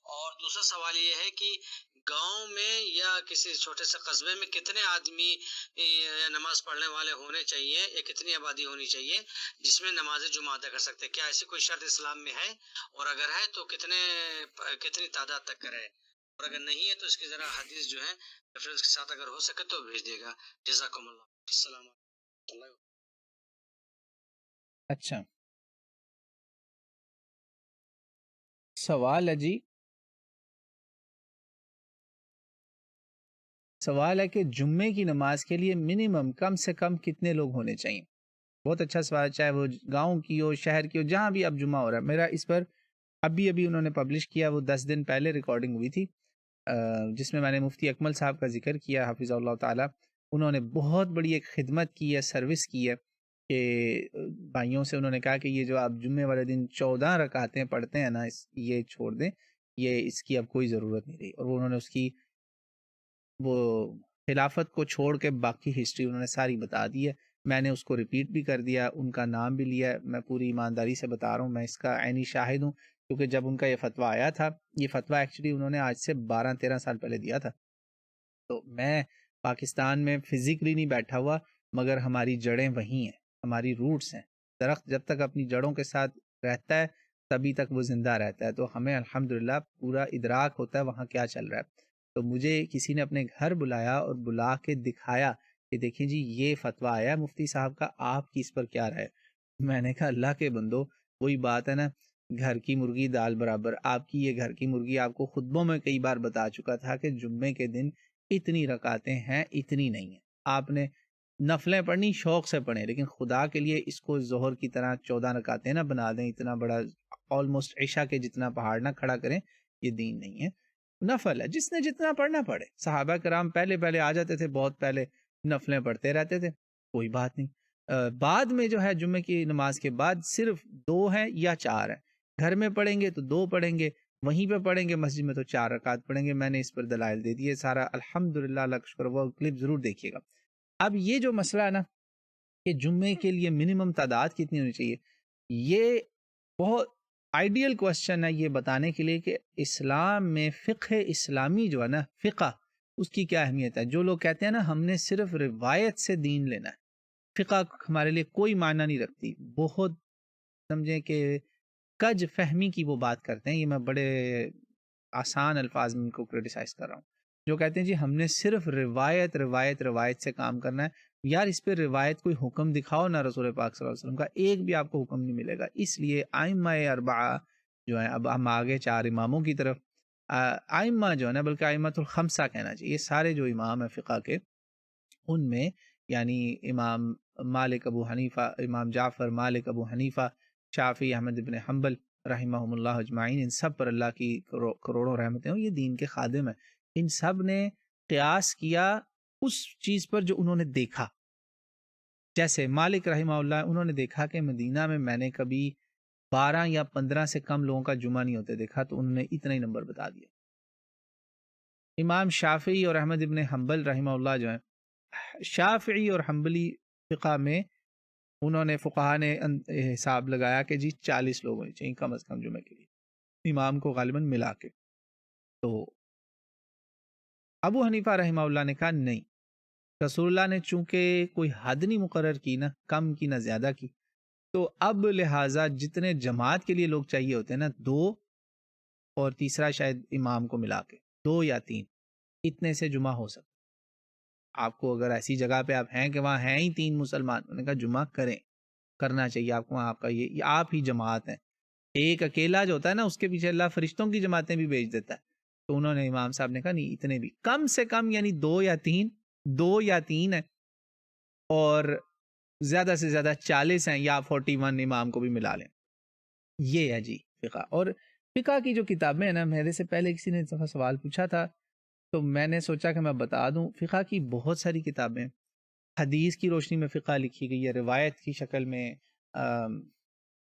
اور دوسرا سوال یہ ہے کہ گاؤں میں یا کسی چھوٹے سے قصبے میں کتنے آدمی نماز پڑھنے والے ہونے چاہیے یا کتنی آبادی ہونی چاہیے جس میں نماز جمعہ ادا کر سکتے ہیں؟ کیا ایسی کوئی شرط اسلام میں ہے، اور اگر ہے تو کتنی تعداد تک کرے، اور اگر نہیں ہے تو اس کی ذرا حدیث جو ہے ریفرنس کے ساتھ اگر ہو سکے تو بھیج دے گا۔ جزاکم اللہ، السلام علیکم۔ اچھا سوال ہے جی، سوال ہے کہ جمعے کی نماز کے لیے منیمم کم سے کم کتنے لوگ ہونے چاہیے؟ بہت اچھا سوال، چاہے وہ گاؤں کی ہو، شہر کی ہو، جہاں بھی اب جمعہ ہو رہا ہے۔ میرا اس پر ابھی انہوں نے پبلش کیا، وہ 10 دن پہلے ریکارڈنگ ہوئی تھی، جس میں نے مفتی اکمل صاحب کا ذکر کیا حفظ اللہ تعالی۔ انہوں نے بہت بڑی ایک خدمت کی ہے، سروس کی ہے، کہ بھائیوں سے انہوں نے کہا کہ یہ جو آپ جمعے والے دن 14 رکعتیں پڑھتے ہیں نا، یہ چھوڑ دیں، یہ اس کی اب کوئی ضرورت نہیں رہی۔ اور انہوں نے اس کی وہ خلافت کو چھوڑ کے باقی ہسٹری انہوں نے ساری بتا دی ہے۔ میں نے اس کو ریپیٹ بھی کر دیا، ان کا نام بھی لیا ہے، میں پوری ایمانداری سے بتا رہا ہوں، میں اس کا عینی شاہد ہوں، کیونکہ جب ان کا یہ فتویٰ آیا تھا، یہ فتویٰ ایکچولی انہوں نے آج سے 12-13 سال پہلے دیا تھا۔ تو میں پاکستان میں فزیکلی نہیں بیٹھا ہوا، مگر ہماری جڑیں وہیں ہیں، ہماری روٹس ہیں۔ درخت جب تک اپنی جڑوں کے ساتھ رہتا ہے تبھی تک وہ زندہ رہتا ہے، تو ہمیں الحمدللہ پورا ادراک ہوتا ہے وہاں کیا چل رہا ہے۔ تو مجھے کسی نے اپنے گھر بلایا اور بلا کے دکھایا کہ دیکھیں جی یہ فتویٰ آیا ہے مفتی صاحب کا، آپ کی اس پر کیا رائے؟ میں نے کہا اللہ کے بندو، وہی بات ہے نا، گھر کی مرغی دال برابر۔ آپ کی یہ گھر کی مرغی آپ کو خطبوں میں کئی بار بتا چکا تھا کہ جمعے کے دن اتنی رکعتیں ہیں، اتنی نہیں ہیں۔ آپ نے نفلیں پڑھنی شوق سے پڑھیں، لیکن خدا کے لیے اس کو ظہر کی طرح 14 رکعتیں نہ بنا دیں، اتنا بڑا آلموسٹ عشاء کے جتنا پہاڑ نہ کھڑا کریں، یہ دین نہیں ہے۔ نفل ہے، جس نے جتنا پڑھنا پڑھے۔ صحابہ کرام پہلے آ جاتے تھے، بہت پہلے نفلیں پڑھتے رہتے تھے، کوئی بات نہیں۔ بعد میں جو ہے جمعے کی نماز کے بعد صرف 2 ہیں یا 4 ہیں، گھر میں پڑھیں گے تو 2 پڑھیں گے، وہیں پہ پڑھیں گے مسجد میں تو 4 رکعت پڑھیں گے۔ میں نے اس پر دلائل دے دیے سارا، الحمدللہ، اللہ کا شکر، وہ کلپ ضرور دیکھیے گا۔ اب یہ جو مسئلہ ہے نا کہ جمعے کے لیے منیمم تعداد کتنی ہونی چاہیے، یہ بہت آئیڈیل کوسچن ہے یہ بتانے کے لیے کہ اسلام میں فقہ اسلامی جو ہے نا، فقہ، اس کی کیا اہمیت ہے۔ جو لوگ کہتے ہیں نا ہم نے صرف روایت سے دین لینا ہے، فقہ ہمارے لیے کوئی معنی نہیں رکھتی، بہت سمجھیں کہ کج فہمی کی وہ بات کرتے ہیں۔ یہ میں بڑے آسان الفاظ میں ان کو کرٹیسائز کر رہا ہوں، جو کہتے ہیں جی ہم نے صرف روایت سے کام کرنا ہے۔ یار اس پہ روایت کوئی حکم دکھاؤ نا، رسول پاک صلی اللہ علیہ وسلم کا ایک بھی آپ کو حکم نہیں ملے گا۔ اس لیے ائمہ اربعہ جو ہیں، اب ہم آگے 4 اماموں کی طرف، ائمہ جو ہے نا، بلکہ ائمۃ الخمسہ کہنا چاہیے، یہ سارے جو امام ہیں فقہ کے، ان میں یعنی امام مالک ابو حنیفہ، امام جعفر، مالک ابو حنیفہ، شافعی، احمد ابن حنبل رحمہم اللہ اجمعین، ان سب پر اللہ کی کروڑوں رحمتیں ہوں، یہ دین کے خادم ہیں۔ ان سب نے قیاس کیا اس چیز پر جو انہوں نے دیکھا۔ جیسے مالک رحمہ اللہ، انہوں نے دیکھا کہ مدینہ میں نے کبھی 12 یا 15 سے کم لوگوں کا جمعہ نہیں ہوتے دیکھا، تو انہوں نے اتنا ہی نمبر بتا دیا۔ امام شافعی اور احمد ابن حنبل رحمہ اللہ جو ہیں، شافعی اور حنبلی فقہ میں انہوں نے، فقہا نے حساب لگایا کہ جی 40 لوگ ہونے چاہیے کم از کم جمعے کے لیے، امام کو غالباً ملا کے۔ تو ابو حنیفہ رحمہ اللہ نے کہا نہیں، رسول اللہ نے چونکہ کوئی حد نہیں مقرر کی نا، کم کی نہ زیادہ کی، تو اب لہٰذا جتنے جماعت کے لیے لوگ چاہیے ہوتے ہیں نا، 2 اور تیسرا شاید امام کو ملا کے 2 یا 3، اتنے سے جمعہ ہو سکتا۔ آپ کو اگر ایسی جگہ پہ آپ ہیں کہ وہاں ہیں ہی 3 مسلمان، انہوں نے کہا جمعہ کرنا چاہیے آپ کو، آپ کا یہ آپ ہی جماعت ہیں۔ ایک اکیلا جو ہوتا ہے نا، اس کے پیچھے اللہ فرشتوں کی جماعتیں بھی بھیج دیتا ہے۔ تو انہوں نے، امام صاحب نے کہا نہیں، اتنے بھی کم سے کم، یعنی 2 یا 3 ہیں، اور زیادہ سے زیادہ 40 ہیں یا 41 امام کو بھی ملا لیں۔ یہ ہے جی فقہ۔ اور فقہ کی جو کتابیں ہیں نا، میرے سے پہلے کسی نے سوال پوچھا تھا تو میں نے سوچا کہ میں بتا دوں، فقہ کی بہت ساری کتابیں، حدیث کی روشنی میں فقہ لکھی گئی ہے، روایت کی شکل میں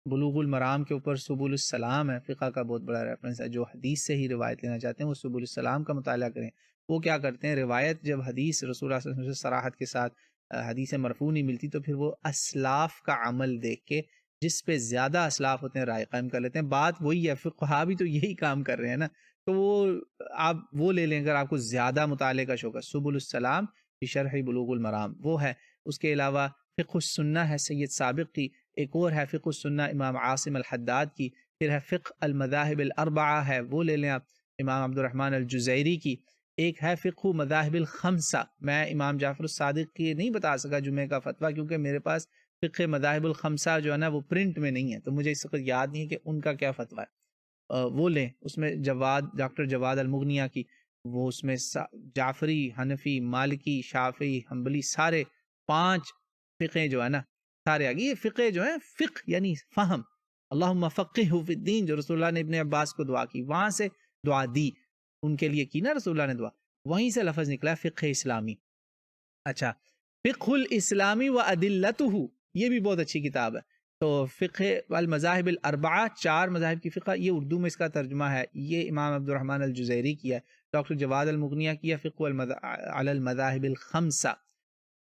بلوغ المرام کے اوپر سبل السلام ہے، فقہ کا بہت بڑا ریفرنس ہے۔ جو حدیث سے ہی روایت لینا چاہتے ہیں وہ سبل السلام کا مطالعہ کریں۔ وہ کیا کرتے ہیں، روایت جب حدیث رسول اللہ صلی اللہ علیہ وسلم سے صراحت کے ساتھ حدیث مرفوع نہیں ملتی، تو پھر وہ اسلاف کا عمل دیکھ کے جس پہ زیادہ اسلاف ہوتے ہیں رائے قائم کر لیتے ہیں. بات وہی ہے، فقہا بھی تو یہی کام کر رہے ہیں نا. تو وہ آپ وہ لے لیں اگر آپ کو زیادہ مطالعے کا شوق ہے. سبل السلام فی شرح بلوغ المرام وہ ہے. اس کے علاوہ فقہ السنہ ہے سید سابق کی، ایک اور ہے فقہ السنہ امام عاصم الحداد کی، پھر ہے فقہ المذاہب الاربعہ ہے وہ لے لیں آپ امام عبد الرحمن الجزیری کی، ایک ہے فقہ مذاہب الخمسہ. میں امام جعفر الصادق کی نہیں بتا سکا جمعے کا فتویٰ کیونکہ میرے پاس فقہ مذاہب الخمسہ جو ہے نا وہ پرنٹ میں نہیں ہے، تو مجھے اس وقت یاد نہیں ہے کہ ان کا کیا فتویٰ ہے. وہ لیں. اس میں ڈاکٹر جواد المغنیہ کی، وہ اس میں جعفری، حنفی، مالکی، شافعی، حنبلی سارے 5 فقہ جو ہے نا سارے آگے. یہ فقہ جو ہے فقہ یعنی فہم، اللہم فقہہ فی الدین جو رسول اللہ نے ابن عباس کو دعا کی، وہاں سے دعا دی ان کے لیے کی نا رسول اللہ نے دعا، وہیں سے لفظ نکلا فقہ اسلامی. اچھا، فقہ الاسلامی و ادلتہ یہ بھی بہت اچھی کتاب ہے. تو فقہ المذاہب الاربعہ 4 مذاہب کی فقہ، یہ اردو میں اس کا ترجمہ ہے، یہ امام عبد الرحمن الجزیری کی ہے. ڈاکٹر جواد المغنیہ کی ہے فقہ علی المذاہب الخمسہ،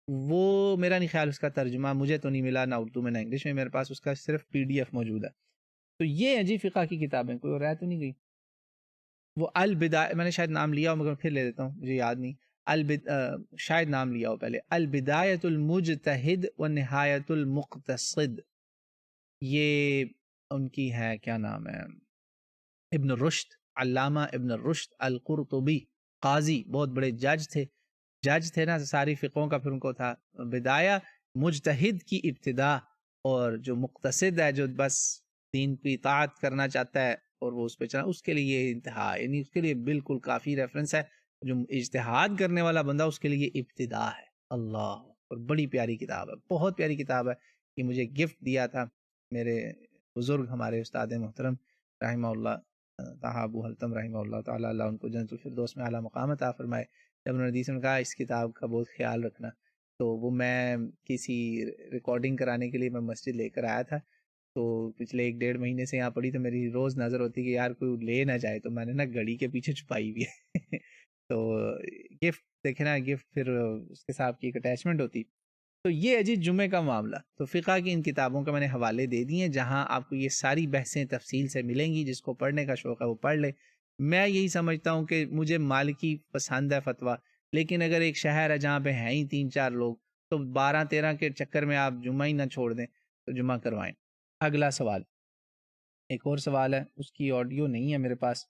وہ میرا نہیں خیال اس کا ترجمہ مجھے تو نہیں ملا، نہ اردو میں نہ انگلش میں، میرے پاس اس کا صرف PDF موجود ہے. تو یہ ہے جی فقہ کی کتابیں. کوئی رائے تو نہیں گئی؟ وہ البدایہ میں نے شاید نام لیا ہو مگر پھر لے دیتا ہوں، مجھے یاد نہیں. شاید نام لیا ہو پہلے. البدایۃ المجتہد و نہایت المقتصد، یہ ان کی ہے، کیا نام ہے، ابن رشد، علامہ ابن رشد القرطبی، قاضی، بہت بڑے جج تھے نا ساری فقہوں کا. پھر ان کو تھا بدایہ مجتہد کی ابتدا، اور جو مقتصد ہے جو بس دین کی اطاعت کرنا چاہتا ہے اور وہ اس پہ چلا، اس کے لیے یہ انتہا، یعنی اس کے لیے بالکل کافی ریفرنس ہے. جو اجتہاد کرنے والا بندہ اس کے لیے ابتدا ہے. اللہ، اور بڑی پیاری کتاب ہے، بہت پیاری کتاب ہے. یہ مجھے گفٹ دیا تھا میرے بزرگ ہمارے استاد محترم رحمہ اللہ طاہا ابو حلتم رحمہ اللہ تعالی، اللہ ان کو جنت الفردوس میں اعلیٰ مقام عطا فرمائے. جب انہوں نے حدیث میں کہا اس کتاب کا بہت خیال رکھنا، تو وہ میں کسی ریکارڈنگ کرانے کے لیے میں مسجد لے کر آیا تھا. تو پچھلے 1-1.5 مہینے سے یہاں پڑھی، تو میری روز نظر ہوتی کہ یار کوئی لے نہ جائے، تو میں نے نا گھڑی کے پیچھے چھپائی ہوئی ہے. تو گفٹ دیکھیں نا، گفٹ پھر اس کے ساتھ کی ایک اٹیچمنٹ ہوتی. تو یہ ہے جی جمعے کا معاملہ. تو فقہ کی ان کتابوں کا میں نے حوالے دے دیے ہیں جہاں آپ کو یہ ساری بحثیں تفصیل سے ملیں گی. جس کو پڑھنے کا شوق ہے وہ پڑھ لے. میں یہی سمجھتا ہوں کہ مجھے مالکی پسند ہے فتویٰ، لیکن اگر ایک شہر ہے جہاں پہ ہیں ہی 3-4 لوگ، تو 12-13 کے چکر میں آپ جمعہ ہی نہ چھوڑ دیں، تو جمعہ کروائیں. اگلا سوال، ایک اور سوال ہے، اس کی آڈیو نہیں ہے میرے پاس،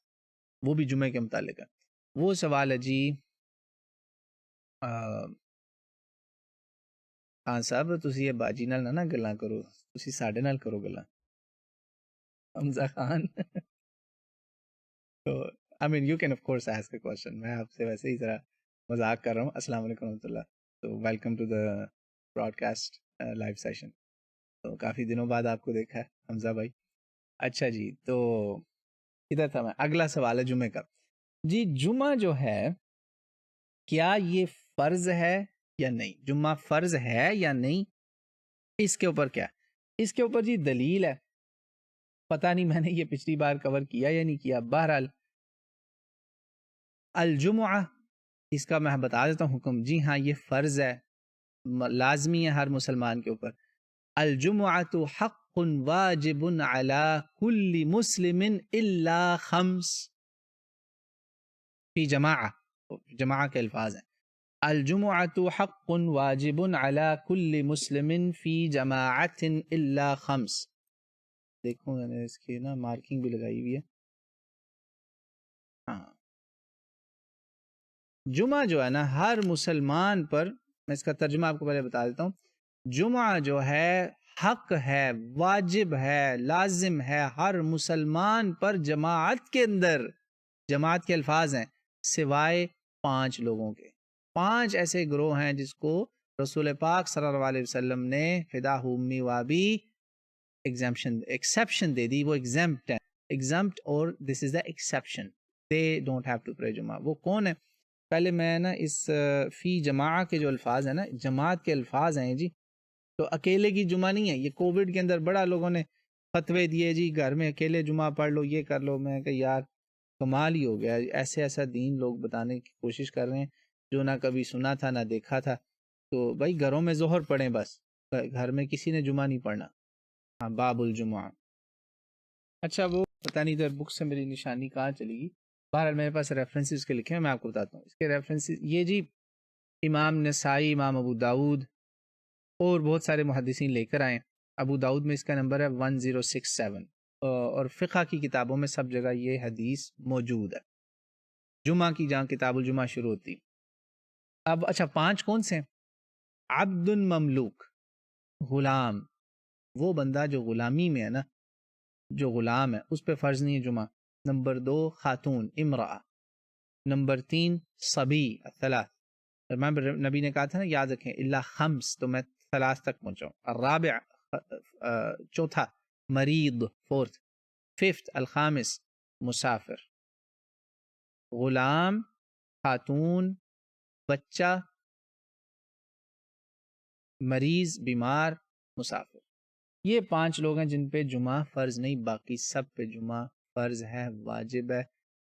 وہ بھی جمعے کے متعلق ہے. وہ سوال ہے جی، خان صاحب تسی یہ باجی نال نہ گلاں کرو، تسی ساڈے نال کرو گلاں. حمزہ خان تو I mean you can of course ask a question. میں آپ سے ویسے ہی ذرا مذاق کر رہا ہوں. السلام علیکم ورحمۃ اللہ. تو welcome to the broadcast live session. تو کافی دنوں بعد آپ کو دیکھا ہے حمزہ بھائی. اچھا جی، تو ادھر تھا میں. اگلا سوال ہے جمعے کا. جی جمعہ جو ہے کیا یہ فرض ہے یا نہیں؟ جمعہ فرض ہے یا نہیں، اس کے اوپر کیا؟ اس کے اوپر جی دلیل ہے، پتہ نہیں میں نے یہ پچھلی بار کور کیا یا نہیں کیا. بہرحال الجمعہ، اس کا میں بتا دیتا ہوں حکم. جی ہاں یہ فرض ہے، لازمی ہے ہر مسلمان کے اوپر. الجمعۃ حق واجب علی کل مسلم الا 5 فی جماعہ. جماعہ کے الفاظ ہیں الجمعۃ حق واجب علی کل مسلم فی جماعت الا 5. دیکھو میں نے اس کی نا مارکنگ بھی لگائی ہوئی ہے. ہاں، جمعہ جو ہے نا ہر مسلمان پر، میں اس کا ترجمہ آپ کو پہلے بتا دیتا ہوں. جمعہ جو ہے حق ہے، واجب ہے، لازم ہے ہر مسلمان پر جماعت کے اندر. جماعت کے الفاظ ہیں سوائے 5 لوگوں کے. 5 ایسے گروہ ہیں جس کو رسول پاک صلی اللہ علیہ وسلم نے فدا امی وابی ایکسیپشن دے دی. وہ ایگزمپٹ ہے، ایگزمپٹ، اور this is the exception. They don't have to pray جمعہ. وہ کون ہے؟ پہلے میں نا اس فی جماعہ کے جو الفاظ ہیں نا، جماعت کے الفاظ ہیں جی، تو اکیلے کی جمعہ نہیں ہے. یہ کووڈ کے اندر بڑا لوگوں نے فتوے دیے جی گھر میں اکیلے جمعہ پڑھ لو، یہ کر لو. میں کہ یار کمال ہی ہو گیا، ایسا دین لوگ بتانے کی کوشش کر رہے ہیں جو نہ کبھی سنا تھا نہ دیکھا تھا. تو بھائی گھروں میں ظہر پڑھیں، بس گھر میں کسی نے جمعہ نہیں پڑھنا. ہاں باب الجمعہ. اچھا وہ پتہ نہیں ادھر بک سے میری نشانی کہاں چلی گئی. بہرحال میرے پاس ریفرنسز کے لکھے ہیں, میں آپ کو بتاتا ہوں اس کے ریفرنسز. یہ جی امام نسائی, امام ابو داود اور بہت سارے محدثین لے کر آئے. ابو داود میں اس کا نمبر ہے 1067, اور فقہ کی کتابوں میں سب جگہ یہ حدیث موجود ہے. جمعہ کی جہاں کتاب الجمعہ شروع ہوتی. اب اچھا 5 کون سے ہیں؟ عبد مملوک, غلام, وہ بندہ جو غلامی میں ہے نا, جو غلام ہے اس پہ فرض نہیں ہے جمعہ. نمبر 2 خاتون امرأہ. نمبر 3 صبی الثلاث, نبی نے کہا تھا نا یاد رکھیں الا خمس, تو میں ثلاث تک پہنچاؤں. الرابع چوتھا مریض, فورتھ. ففتھ الخامس مسافر. غلام, خاتون, بچہ, مریض, بیمار, مسافر. یہ 5 لوگ ہیں جن پہ جمعہ فرض نہیں, باقی سب پہ جمعہ فرض ہے, واجب ہے,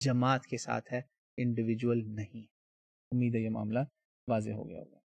جماعت کے ساتھ ہے, انڈیویجول نہیں. امید ہے یہ معاملہ واضح ہو گیا ہوگا.